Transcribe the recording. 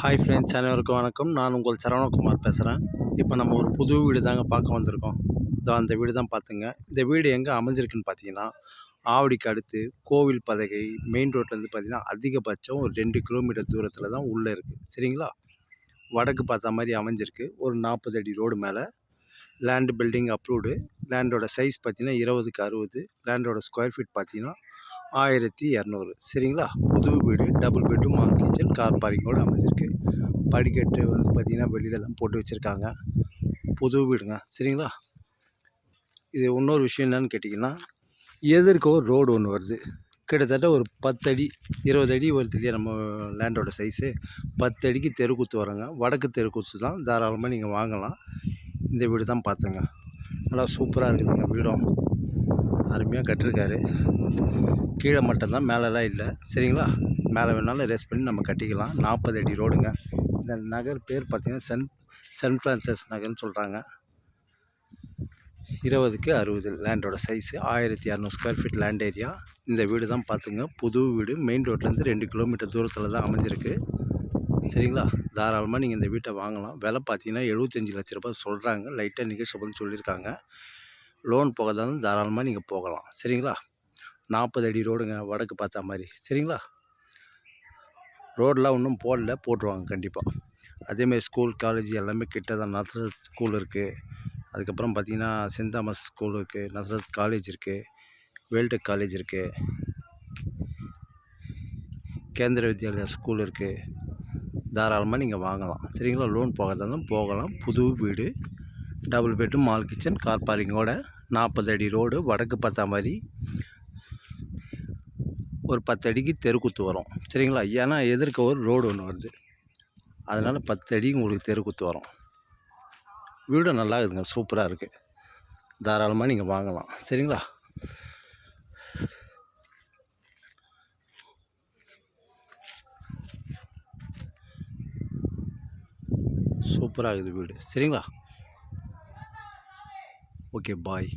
Hi friends, அனைவருக்கும் வணக்கம். நான் உங்கள் சரவணகுமார் பேசுகிறேன். இப்போ நம்ம ஒரு புது வீடு தாங்க பார்க்க வந்திருக்கோம். இதோ அந்த வீடு தான் பார்த்துங்க. இந்த வீடு எங்கே அமைஞ்சிருக்குன்னு பார்த்தீங்கன்னா, ஆவடிக்கு அடுத்து கோவில் பதகை மெயின் ரோட்லேருந்து பார்த்தீங்கன்னா, அதிகபட்சம் ஒரு 2 கிலோமீட்டர் தூரத்தில் தான் உள்ளே இருக்குது. சரிங்களா? வடக்கு பார்த்த மாதிரி அமைஞ்சிருக்கு. ஒரு 40 அடி ரோடு மேலே. Land building approved. லேண்டோட சைஸ் பார்த்தீங்கன்னா 20க்கு 60. லேண்டோட ஸ்கொயர் ஃபீட் பார்த்தீங்கன்னா 1200. சரிங்களா? புது வீடு, double bedroom, hall kitchen, car பார்க்கிங்கோடு அமைஞ்சிருக்கு. படிக்கட்டு வந்து பார்த்திங்கன்னா வெளியில் தான் போட்டு வச்சுருக்காங்க. புது வீடுங்க. சரிங்களா? இது இன்னொரு விஷயம் என்னன்னு கேட்டிங்கன்னா, எதிர்க்க ஒரு ரோடு ஒன்று வருது. கிட்டத்தட்ட ஒரு 10 அடி 20 அடி வருது இல்லையா நம்ம லேண்டோட சைஸு. 10 அடிக்கு தெருக்கூத்து வரோங்க. வடக்கு தெருக்கூத்து தான். தாராளமாக நீங்கள் வாங்கலாம். இந்த வீடு தான் பார்த்துங்க. நல்லா சூப்பராக இருக்குதுங்க வீடும். அருமையாக கட்டிருக்காரு. கீழே மட்டும்தான், மேலெலாம் இல்லை. சரிங்களா? மேலே வேணாலும் ரெஸ்ட் பண்ணி நம்ம கட்டிக்கலாம். 40 அடி ரோடுங்க. இந்த நகர் பேர் பார்த்திங்கன்னா சென்ட் ஃப்ரான்சிஸ் நகர்னு சொல்கிறாங்க. 20க்கு 60 லேண்டோட size. 1200 square feet land area. இந்த வீடு தான் பார்த்துங்க. புது வீடு, மெயின் ரோட்லேருந்து 2 கிலோமீட்டர் தூரத்தில் தான் அமைஞ்சிருக்கு. சரிங்களா? தாராளமாக நீங்கள் இந்த வீட்டை வாங்கலாம். விலை பார்த்தீங்கன்னா 75 லட்ச ரூபாய் சொல்கிறாங்க. லைட்டாக நெகோஷியபிள்னு சொல்லியிருக்காங்க. லோன் போகிறதாலும் தாராளமாக நீங்கள் போகலாம். சரிங்களா? 40 அடி ரோடுங்க, வடக்கு பார்த்தா மாதிரி. சரிங்களா? ரோடெலாம் இன்னும் போடல, போட்டுருவாங்க கண்டிப்பாக. அதேமாதிரி ஸ்கூல், காலேஜ் எல்லாமே கிட்ட தான். நஸ்ரத் ஸ்கூல் இருக்குது. அதுக்கப்புறம் பார்த்திங்கன்னா சென்ட் தாமஸ் ஸ்கூல் இருக்குது. நஸ்ரத் காலேஜ் இருக்குது. வேல்டெக் காலேஜ் இருக்குது. கேந்திர வித்யாலயா ஸ்கூல் இருக்குது. தாராளமாக நீங்கள் வாங்கலாம். சரிங்களா? லோன் போகிறதாலும் போகலாம். புது வீடு, double bedroom, hall kitchen, car பார்க்கிங்கோட, 40 அடி ரோடு, வடக்கு பார்த்தா மாதிரி. ஒரு 10 அடிக்கு தெருக்கூத்து வரும். சரிங்களா? ஏன்னா எதிர்க்க ஒரு ரோடு ஒன்று வருது. அதனால் 10 அடிக்கு உங்களுக்கு தெருக்கூத்து வரும். வீடு நல்லா இருக்குதுங்க, சூப்பராக இருக்குது. தாராளமாக நீங்கள் வாங்கலாம். சரிங்களா? சூப்பராக இருக்குது வீடு. சரிங்களா? ஓகே, பாய்.